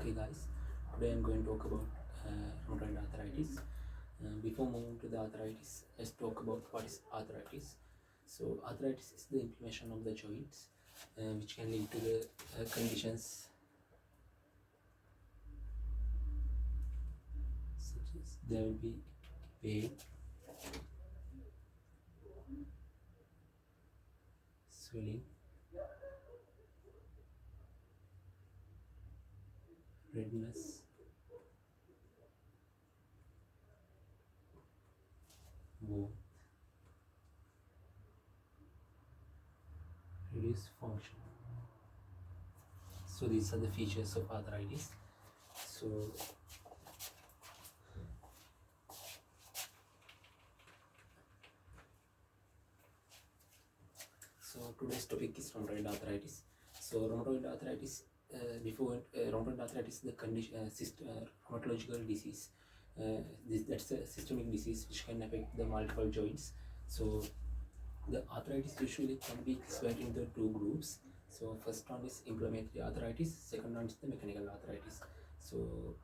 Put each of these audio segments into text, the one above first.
Okay guys, today I'm going to talk about rheumatoid arthritis. Before moving to the arthritis, let's talk about what is arthritis. So arthritis is the inflammation of the joints, which can lead to the conditions such as there will be pain, swelling, redness, warmth, reduced function. So these are the features of arthritis. So today's topic is rheumatoid arthritis. So rheumatoid arthritis, rheumatoid arthritis is the condition, rheumatological disease. That's a systemic disease which can affect the multiple joints. So the arthritis usually can be classified into two groups. So first one is inflammatory arthritis, second one is the mechanical arthritis. So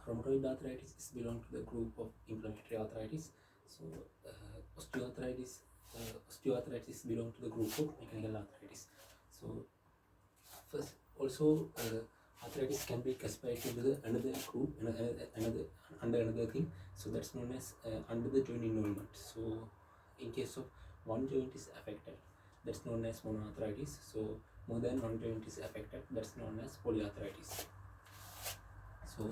rheumatoid arthritis is belong to the group of inflammatory arthritis. So osteoarthritis belong to the group of mechanical arthritis. So first, also arthritis can be classified into the another group, under another thing. So that's known as under the joint involvement. So in case of one joint is affected, that's known as monoarthritis. So more than one joint is affected, that's known as polyarthritis. So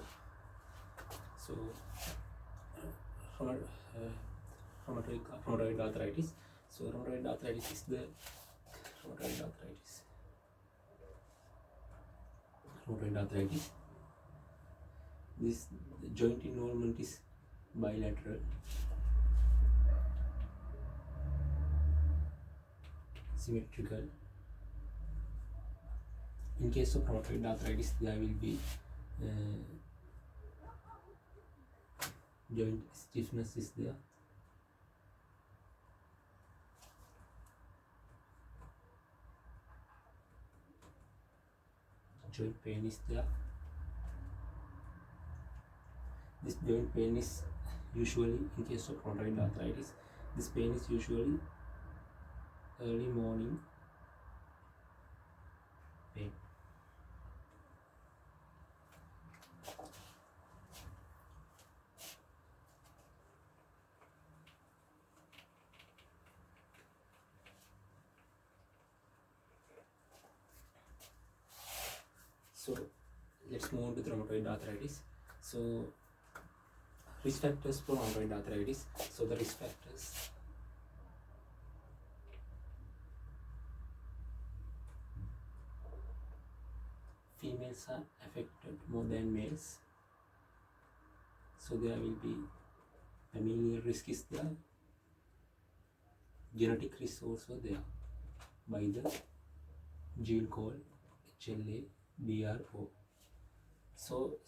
rheumatoid arthritis. So rheumatoid arthritis is the rheumatoid arthritis. This joint involvement is bilateral, symmetrical. In case of rheumatoid arthritis, there will be joint stiffness is there. Joint pain is there. This joint pain is usually, in case of rheumatoid arthritis, this pain is usually early morning pain. So let's move on to rheumatoid arthritis. So risk factors for rheumatoid arthritis. So the risk factors: females are affected more than males. So there will be familial risk is there, genetic risk also there by the gene called HLA-BRO. So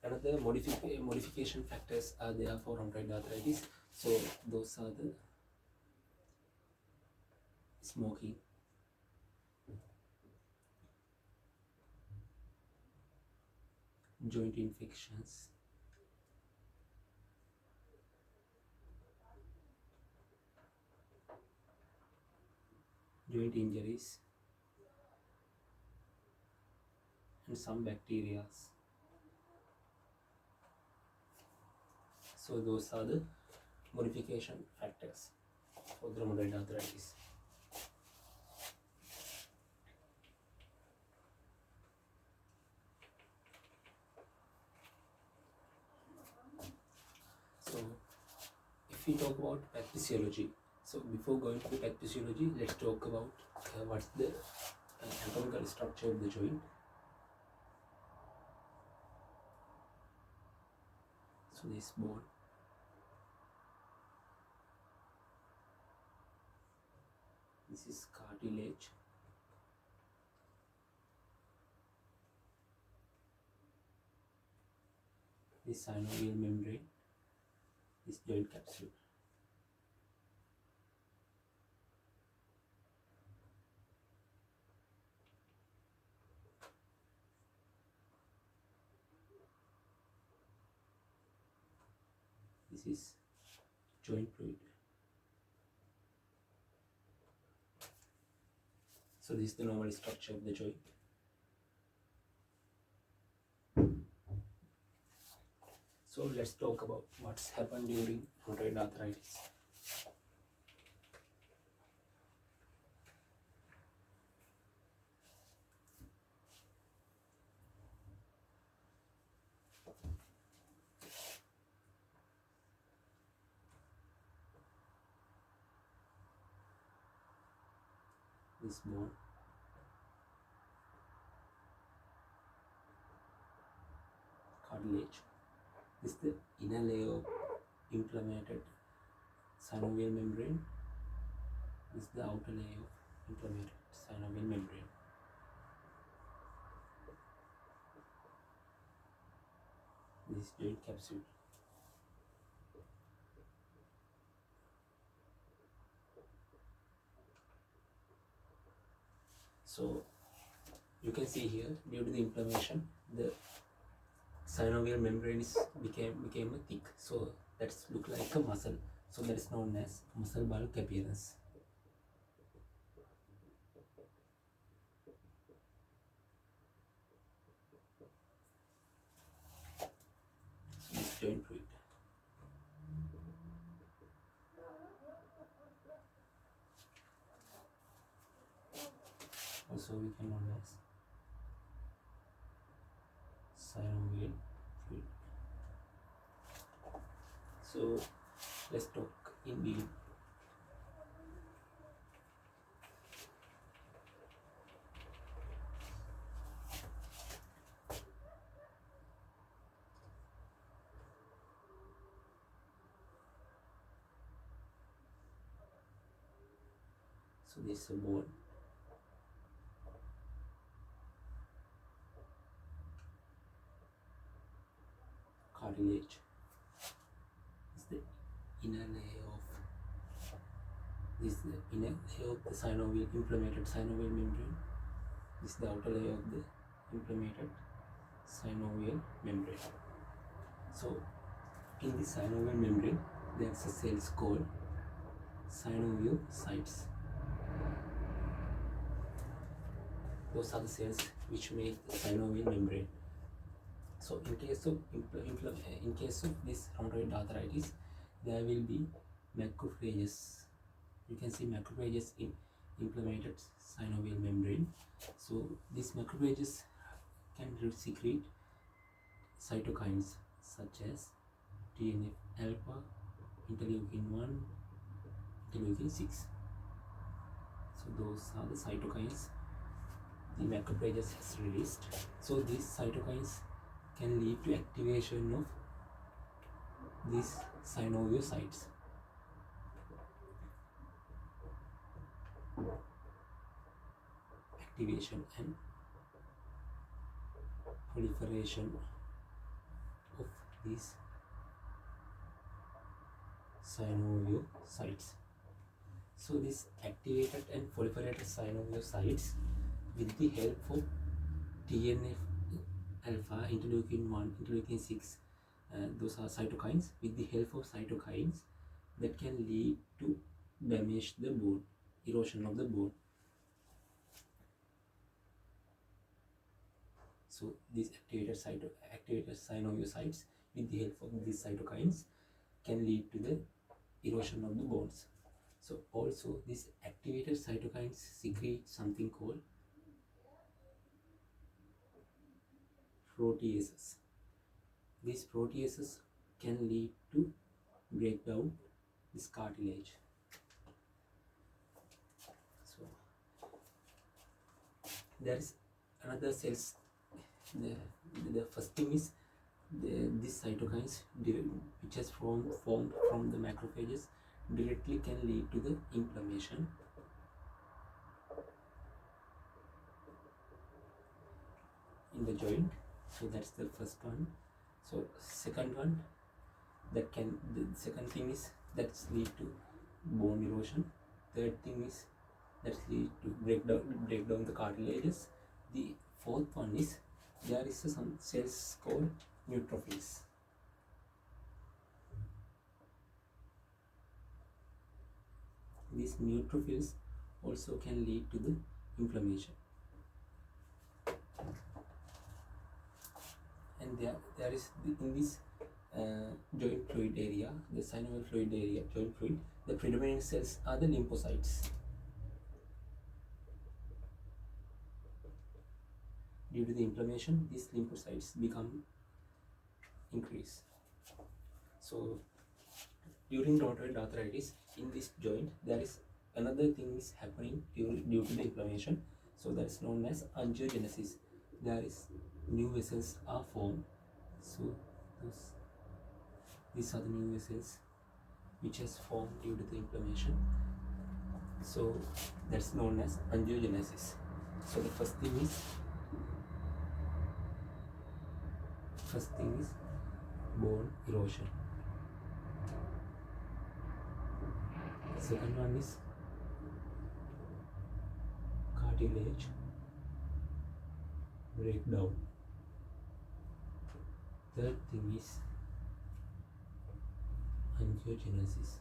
another modification factors are there for rheumatoid arthritis. So those are the smoking, joint infections, joint injuries, and some bacteria. So those are the modification factors for rheumatoid arthritis. So if we talk about pathophysiology, so before going to the pathophysiology, let's talk about what's the anatomical structure of the joint. So this bone, this is cartilage, this synovial membrane, this joint capsule. this is joint fluid. So this is the normal structure of the joint. So let's talk about what's happened during rheumatoid arthritis. This bone, cartilage. This is the inner layer of inflamed synovial membrane. This is the outer layer of inflamed synovial membrane. This is joint capsule. So you can see here, due to the inflammation, the synovial membrane became thick. So that's look like a muscle. So that is known as muscle bulk appearance. So this joint fluid. Also we can known as synovial fluid. So let's talk in detail. So this is a bone. Cartilage is the inner layer of the inflamed synovial membrane. This is the outer layer of the inflamed synovial membrane. So in the synovial membrane there is a cells called synoviocytes. Those are the cells which make the synovial membrane. So in case of this rheumatoid arthritis, there will be macrophages. You can see macrophages in inflamed synovial membrane. So these macrophages can secrete cytokines such as TNF alpha, interleukin 1, interleukin 6. So those are the cytokines the macrophages has released. So these cytokines can lead to activation of these synoviocytes. Activation and proliferation of these synoviocytes. So these activated and proliferated synoviocytes, with the help of TNF alpha, interleukin 1, interleukin 6, those are cytokines. With the help of cytokines, that can lead to damage the bone, erosion of the bone. So these activated synoviocytes, with the help of these cytokines, can lead to the erosion of the bones. So also these activated cytokines secrete something called proteases. These proteases can lead to breakdown this cartilage. So there is another cells. The first thing is these cytokines which has formed from the macrophages directly can lead to the inflammation. In the joint. So that's the first one. So second one, the second thing is that's lead to bone erosion. Third thing is that's lead to break down the cartilages. The fourth one is there is some cells called neutrophils. these neutrophils also can lead to the inflammation. And there is in this joint fluid area, the synovial fluid area, joint fluid, the predominant cells are the lymphocytes. Due to the inflammation, these lymphocytes become increased. So during rheumatoid arthritis, in this joint, there is another thing is happening due to the inflammation. So that is known as angiogenesis. There is new vessels are formed. So these are the new vessels which has formed due to the inflammation. So that's known as angiogenesis. So the first thing is bone erosion. Second one is cartilage breakdown. Third thing is angiogenesis.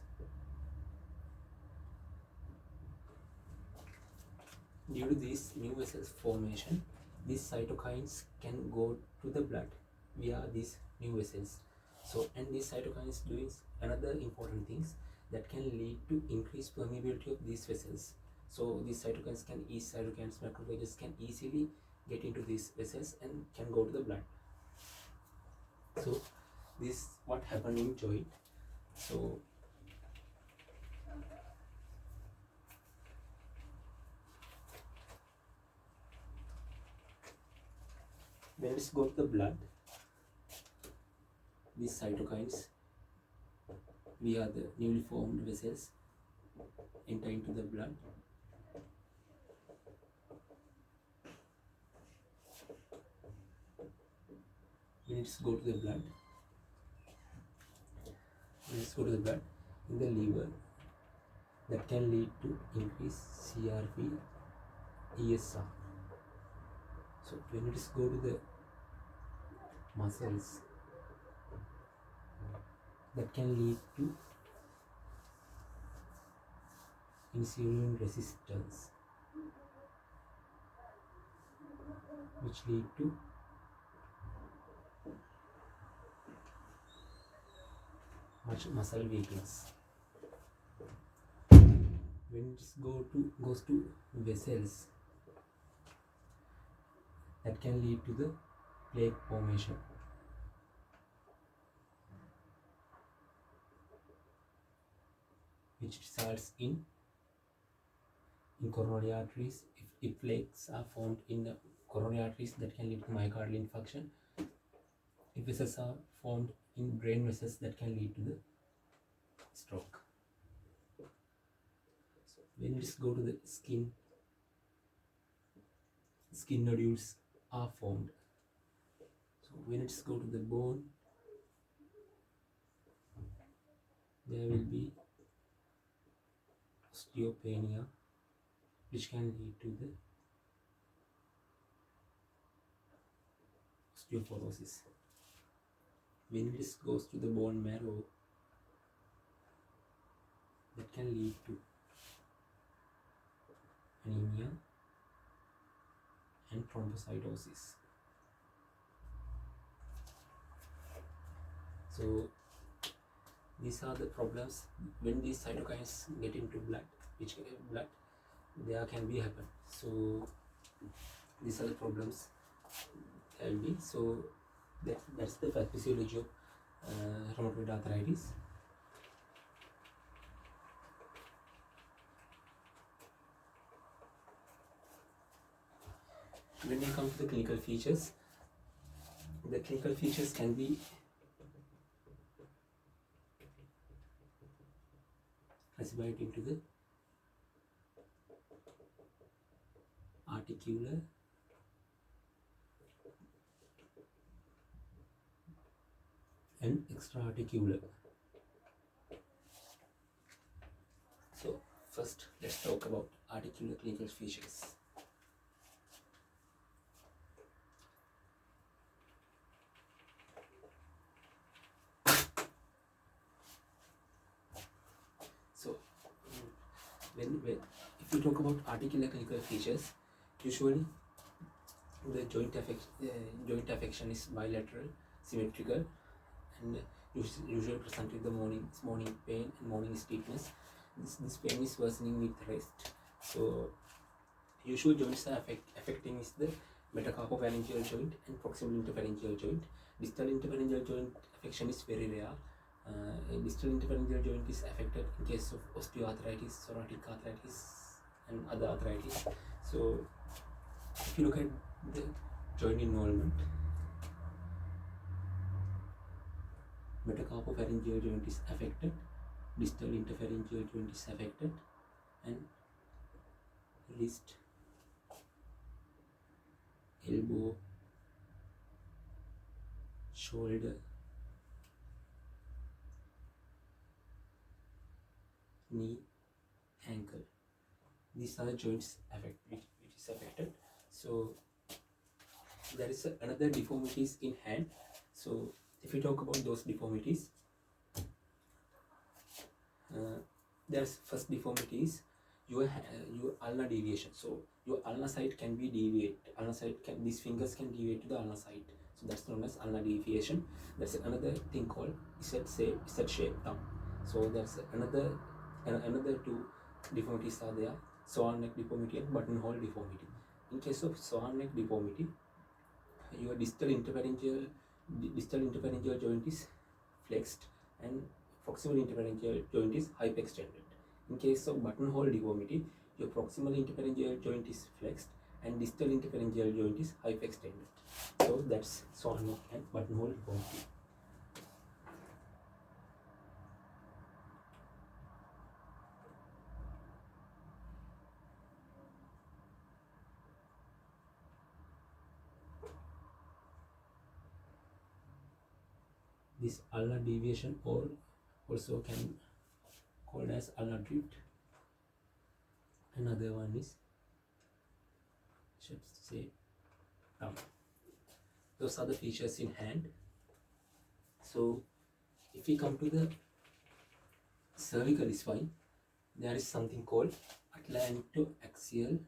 Due to this new vessels formation, these cytokines can go to the blood via these new vessels. So, and these cytokines doing another important things that can lead to increased permeability of these vessels. So these cytokines, macrophages can easily get into these vessels and can go to the blood. So this what happened in joint. So when it's go to the blood, these cytokines via the newly formed vessels enter into the blood. When it's go to the blood, in the liver, that can lead to increased CRP, ESR. So when it is go to the muscles, that can lead to insulin resistance, which lead to much muscle weakness. When it goes to vessels, that can lead to the plaque formation, which results in coronary arteries. If plaques are formed in the coronary arteries, that can lead to myocardial infarction. If vessels are formed in brain vessels, that can lead to the stroke. So when it go to the skin nodules are formed. So when it go to the bone, there will be osteopenia, which can lead to the osteoporosis. When it goes to the bone marrow, that can lead to anemia and thrombocytosis. So these are the problems when these cytokines get into blood, there can be happen. So these are the problems can be. So that's the pathophysiology of rheumatoid arthritis. When we come to the clinical features can be classified into the articular, and extra-articular. So first let's talk about articular clinical features. So if you talk about articular clinical features, usually the joint affection is bilateral, symmetrical, and usually present with the morning pain and morning stiffness. This pain is worsening with rest. So usual joints are affecting is the metacarpopharyngeal joint and proximal interpharyngeal joint. Distal interpharyngeal joint affection is very rare. Distal interpharyngeal joint is affected in case of osteoarthritis, psoriatic arthritis, and other arthritis. So if you look at the joint involvement, metacarpopharyngeal joint is affected, distal interpharyngeal joint is affected, and wrist, elbow, shoulder, knee, ankle. These are the joints which is affected. So there is another deformities in hand. So if you talk about those deformities, there's first deformity is your ulnar deviation. So your ulnar side can be deviate. These fingers can deviate to the ulnar side. So that's known as ulnar deviation. There's another thing called Z shape thumb. So that's another two deformities are there: swan neck deformity and buttonhole deformity. In case of swan neck deformity, your distal interpharyngeal joint is flexed and proximal interpharyngeal joint is hyperextended. In case of buttonhole deformity, your proximal interpharyngeal joint is flexed and distal interpharyngeal joint is hyperextended. So that's swan neck and buttonhole deformity. This ulnar deviation or also can called as ulnar drift. Another one is shape thumb. Those are the features in hand. So if we come to the cervical spine, there is something called atlantoaxial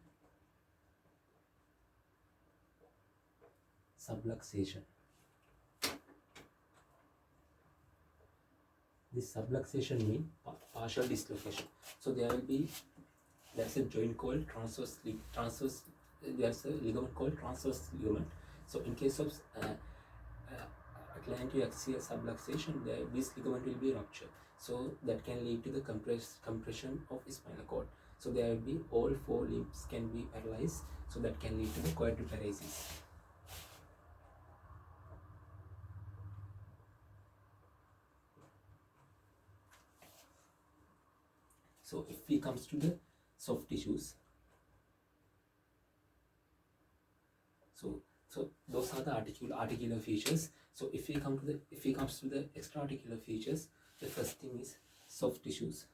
subluxation. This subluxation means partial dislocation. So there's a joint called transverse. There's a ligament called transverse ligament. So in case of atlantoaxial subluxation, this ligament will be ruptured. So that can lead to the compression of spinal cord. So there will be all four limbs can be paralyzed. So that can lead to the quadriparesis. So if we comes to the soft tissues, so those are the articular features. So if we comes to the extra articular features, the first thing is soft tissues.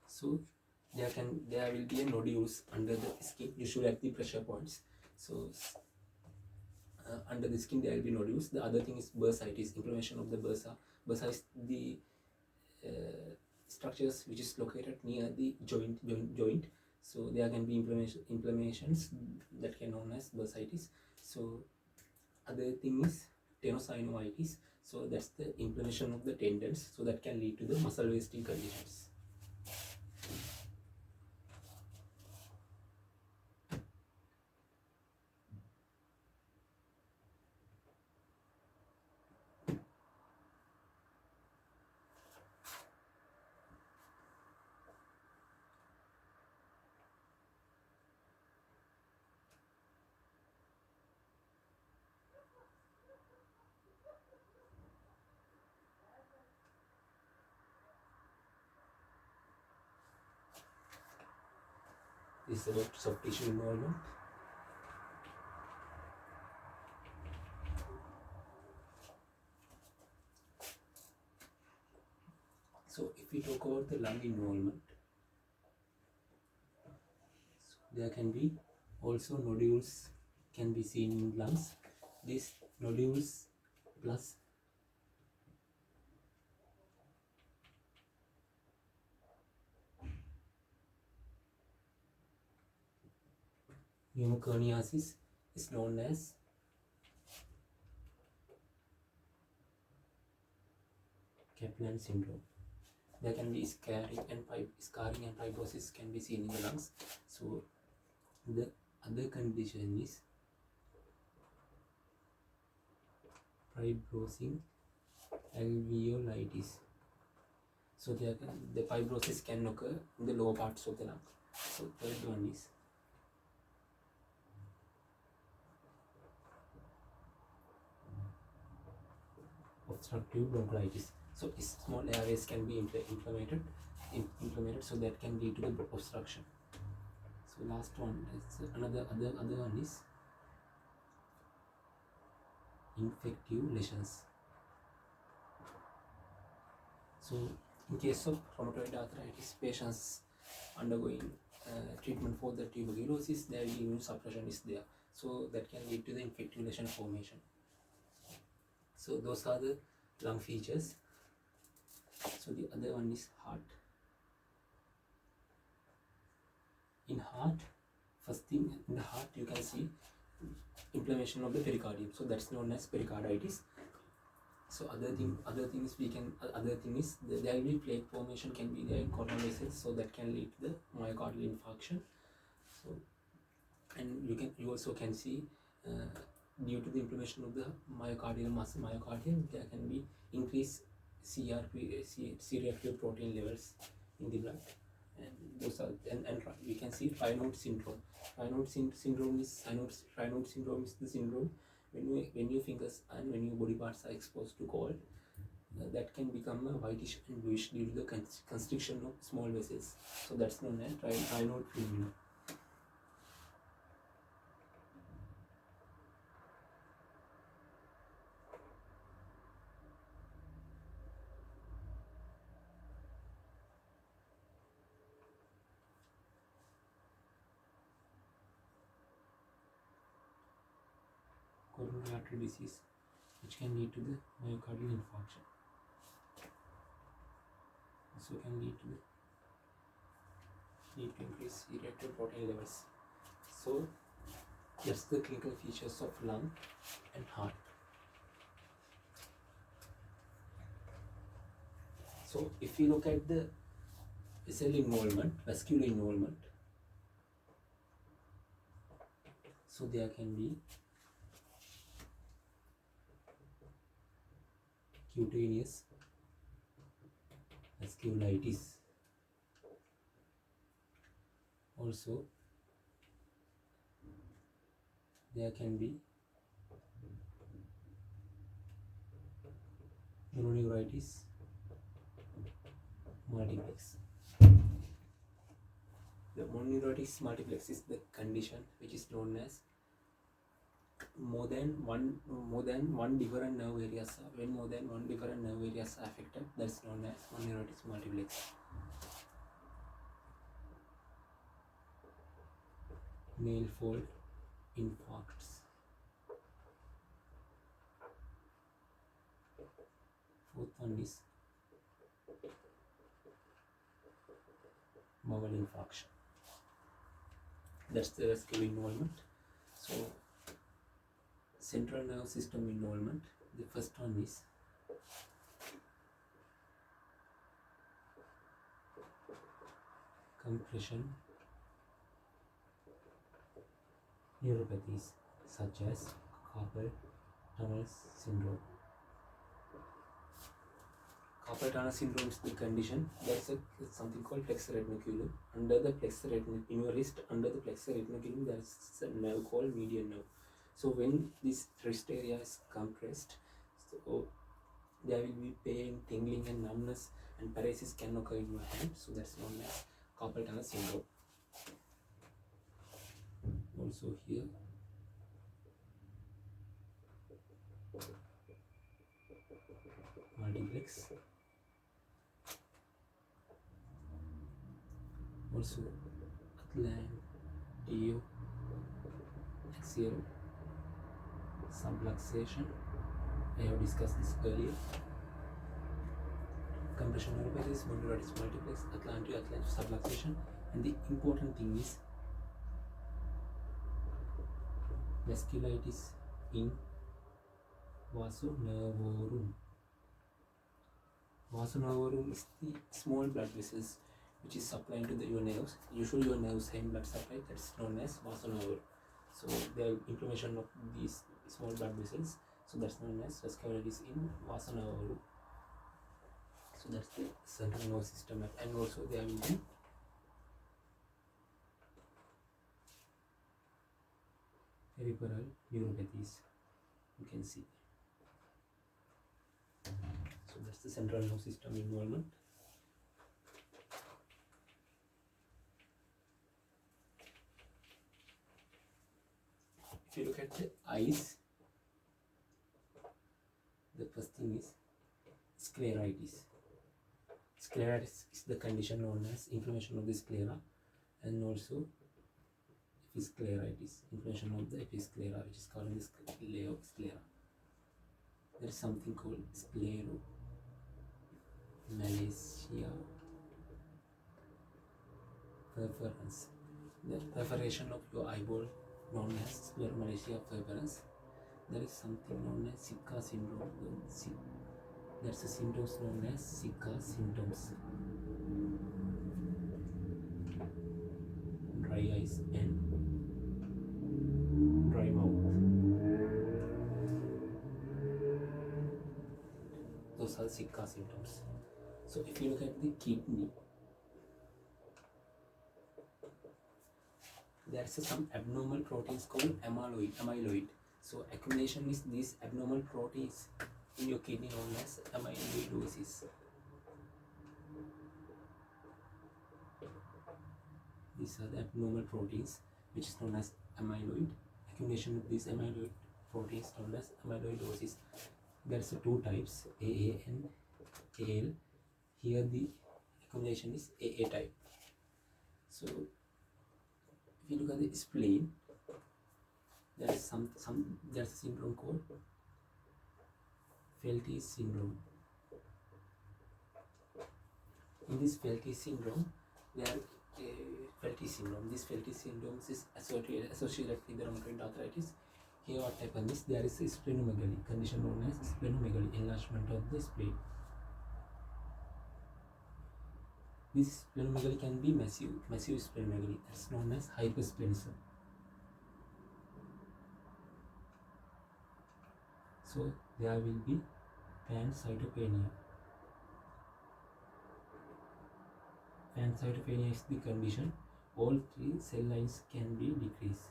So there will be a nodules under the skin, usually at the pressure points. So under the skin there will be nodules. The other thing is bursitis, inflammation of the bursa. Bursa is the structures which is located near the joint. So there can be inflammations that can known as bursitis. So other thing is tenosynovitis. So that's the inflammation of the tendons. So that can lead to the muscle wasting conditions. This is about soft tissue involvement. So if we talk about the lung involvement, so there can be also nodules can be seen in lungs. These nodules plus Pneumoconiosis is known as Kaplan syndrome. There can be scarring and fibrosis can be seen in the lungs. So the other condition is fibrosing alveolitis. So the fibrosis can occur in the lower parts of the lung. So third one is obstructive bronchitis. So small areas can be inflamed, so that can lead to the obstruction. So last one is other one is infective lesions. So in case of rheumatoid arthritis, patients undergoing treatment for the tuberculosis, their immune suppression is there. So that can lead to the infective lesion formation. So those are the lung features. So the other one is heart. In heart, first thing in the heart you can see inflammation of the pericardium. So that's known as pericarditis. So other thing is there will be plaque formation can be there in coronary vessels. So that can lead to the myocardial infarction. So and you also can see due to the inflammation of the myocardial muscle, there can be increased C-reactive protein levels in the blood, and those are and we can see Raynaud syndrome. Raynaud syndrome is the syndrome when your fingers and when your body parts are exposed to cold, that can become a whitish and bluish due to the constriction of small vessels. So that's known as Raynaud phenomenon. Coronary artery disease, which can lead to the myocardial infarction. Also can lead to increase C-reactive protein levels. So that's the clinical features of lung and heart. So if you look at the vascular involvement, so there can be cutaneous vasculitis. Also, there can be mononeuritis multiplex. The mononeuritis multiplex is the condition which is known as more than one different nerve areas. When more than one different nerve areas are affected, that's known as mononeuritis multiplex. Nail fold infarcts. Fourth one is bowel infarction. That's the vascular involvement. So central nerve system involvement. The first one is compression neuropathies such as carpal tunnel syndrome. Carpal tunnel syndrome is the condition. There's something called flexor retinaculum. Under the flexor retinaculum, in your wrist, under the flexor retinaculum, there's a nerve called median nerve. So when this wrist area is compressed, so there will be pain, tingling, and numbness, and paralysis can occur in your hand. So that's known as carpal tunnel syndrome. Also here, multiplex. Also atlantio axial subluxation. I have discussed this earlier. Compression neuropathies, mononeuritis multiplex, atlantio subluxation, and the important thing is vasculitis in vasonervorum. Vasonervorum is the small blood vessels which is supplying to your nerves. Usually your nerves have blood supply, that's known as vasonerve. So there is inflammation of these small blood vessels, so that's known as vasculitis in vasonervorum. So that's the central nervous system, and also there will be peripheral neuropathies, you can see. So that's the central nervous system involvement. If you look at the eyes, the first thing is scleritis. Scleritis is the condition known as inflammation of the sclera, and also episcleritis, inflammation of the episclera, which is called the sclera. There is something called scleromalacia. Perforance. The perforation of your eyeball known as scleromalacia perforance. There is something known as Zika syndrome. There's a symptoms known as Zika symptoms. Dry eyes and dry mouth. Those are Zika symptoms. So if you look at the kidney, there's some abnormal proteins called amyloid. So accumulation is these abnormal proteins in your kidney known as amyloidosis. These are the abnormal proteins which is known as amyloid. Accumulation of these amyloid proteins known as amyloidosis. There's two types, AA and AL. Here the accumulation is AA type. So if you look at the spleen, there is there's a syndrome called Felty's syndrome. In this Felty's syndrome, this Felty's syndrome is associated with the rheumatoid arthritis. Here what happens is there is a splenomegaly, condition known as splenomegaly, enlargement of the spleen. This splenomegaly can be massive splenomegaly, that's known as hypersplenism. So there will be pancytopenia. Pancytopenia is the condition. All three cell lines can be decreased.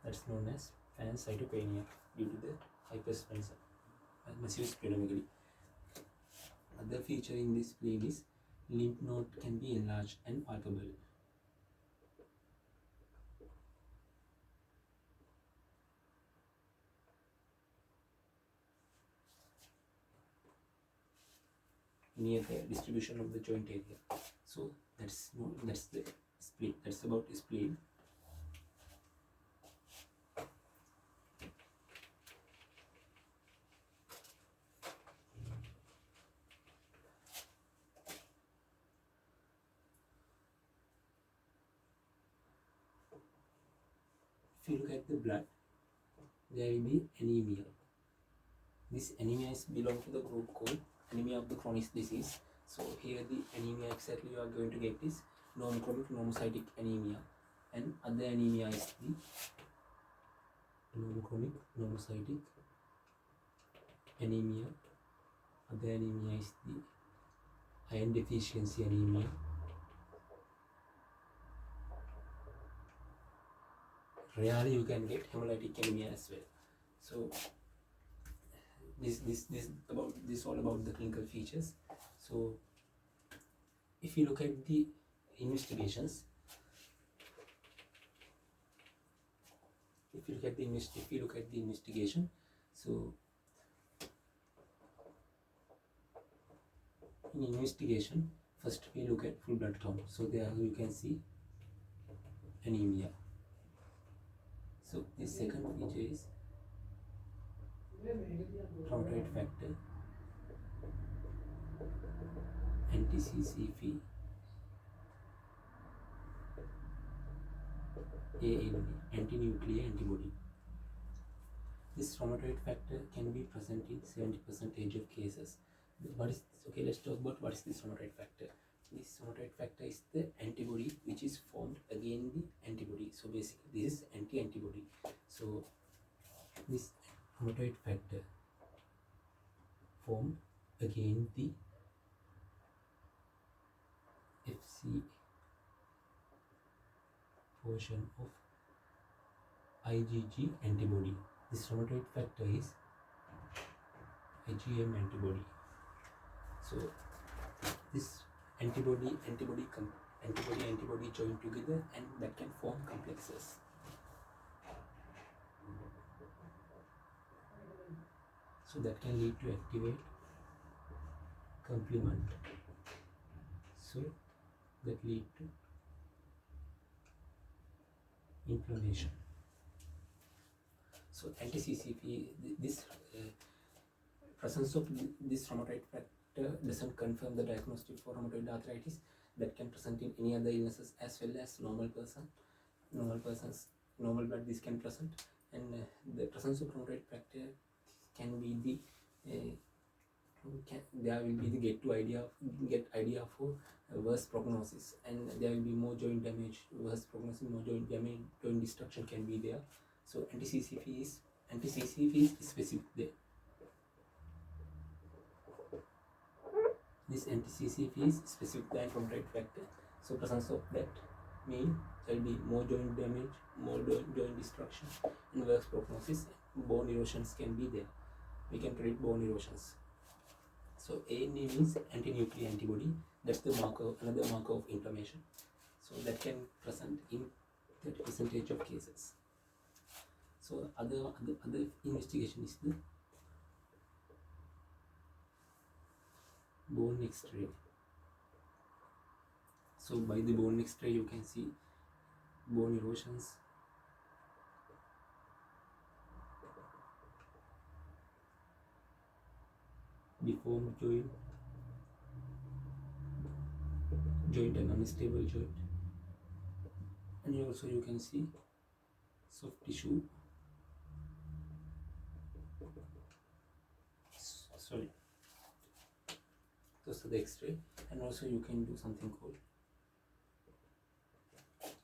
That's known as pancytopenia due to the hypersplenism and massive splenomegaly. Other feature in this spleen is lymph node can be enlarged and palpable. Near the distribution of the joint area. So that's the spleen. That's about the spleen. If you look at the blood, there will be anemia. This anemia is belong to the group called anemia of the chronic disease. So here the anemia exactly you are going to get is non-chronic normocytic anemia, and other anemia is the non-chronic normocytic anemia. Other anemia is the iron deficiency anemia. Rarely you can get hemolytic anemia as well. So this all about the clinical features. So if you look at the investigations, so in investigation, first we look at full blood count. So there you can see anemia. So the second feature is rheumatoid factor, anti-CCP, ANA, anti-nuclear antibody. This rheumatoid factor can be present in 70% of cases. What is okay? Let's talk about what is this rheumatoid factor. This rheumatoid factor is the antibody which is formed against the antibody. So basically, this is anti-antibody. So this rheumatoid factor formed against the FC portion of IgG antibody. This rheumatoid factor is IgM antibody. So this antibody join together and that can form complexes. So that can lead to activate complement. So that lead to inflammation. So anti-CCP, this presence of this rheumatoid factor doesn't confirm the diagnostic for rheumatoid arthritis. That can present in any other illnesses as well as normal blood this can present, and the presence of rheumatoid factor can be the there will be the get idea for worse prognosis, and there will be more joint damage, worse prognosis, more joint damage, joint destruction can be there. So anti-CCP is specific there. This anti-CCP is specific than rheumatoid factor. So presence of that mean there will be more joint damage, more joint destruction, and worse prognosis. Bone erosions can be there. We can predict bone erosions. So ANA means anti-nuclear antibody. That's the marker, another marker of inflammation. So that can present in 30% of cases. So other investigation is the bone X-ray. So by the bone X-ray you can see bone erosions, deformed joint and unstable joint, and also you can see soft tissue, sorry, those are the X-ray, and also you can do something called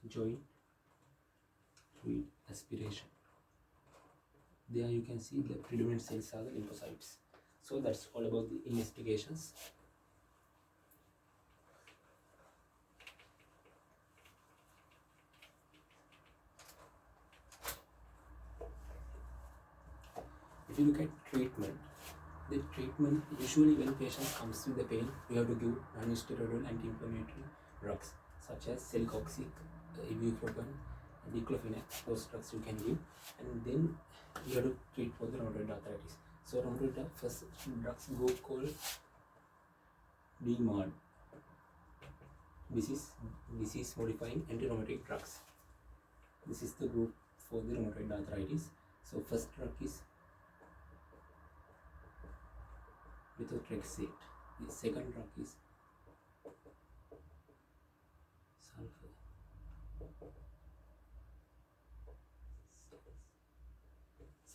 joint fluid aspiration. There you can see the predominant cells are the lymphocytes. So that's all about the investigations. If you look at treatment, the treatment usually when patient comes with the pain, we have to give non-steroidal anti-inflammatory drugs such as celecoxib, ibuprofen, diclofenac. Those drugs you can give, and then you have to treat for the rheumatoid arthritis. So rheumatoid first drugs go called DMARD. This is disease modifying anti-rheumatic drugs. This is the group for the rheumatoid arthritis. So first drug is methotrexate. The second drug is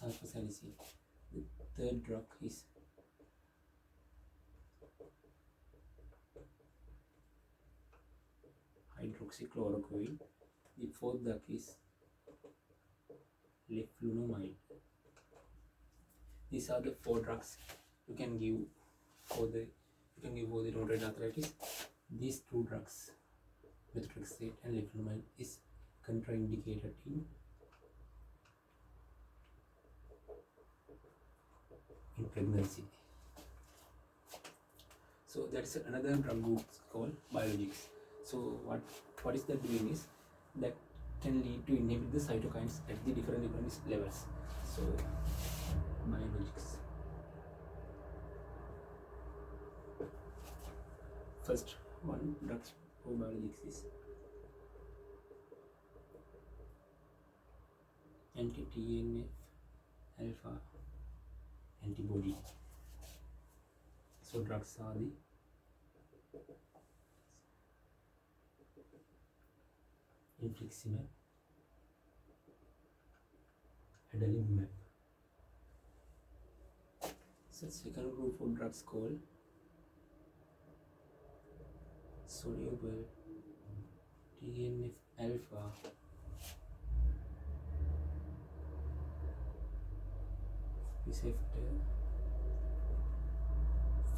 sulfasalazine. The third drug is hydroxychloroquine. The fourth drug is leflunomide. These are the 4 drugs you can give for the rheumatoid arthritis. These 2 drugs, methotrexate and leflunomide, is contraindicated in pregnancy. So that's another drug group called biologics. So what is that doing is that can lead to inhibit the cytokines at the different levels. So biologics. First one drugs for biologics is anti-TNF alpha antibody. So drugs are the infliximab, adalimumab. So second group of drugs called soluble TNF alpha receptor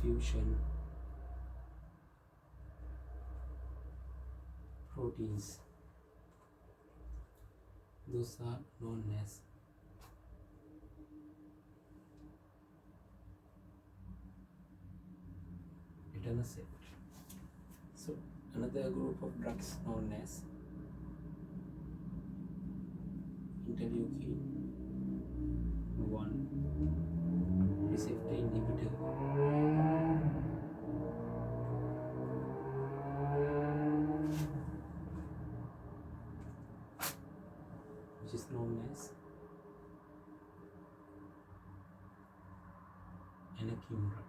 fusion proteins. Those are known as etanercept. So another group of drugs known as interleukin 1 receptor inhibitor. Which is known as anakinra.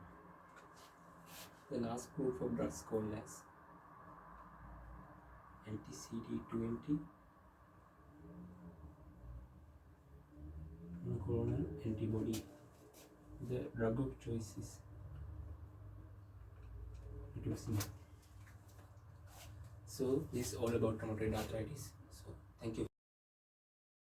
The last group of drugs called as anti-CD20 monoclonal antibody. The drug of choice is Gsmu. So this is all about rheumatoid arthritis. So thank you.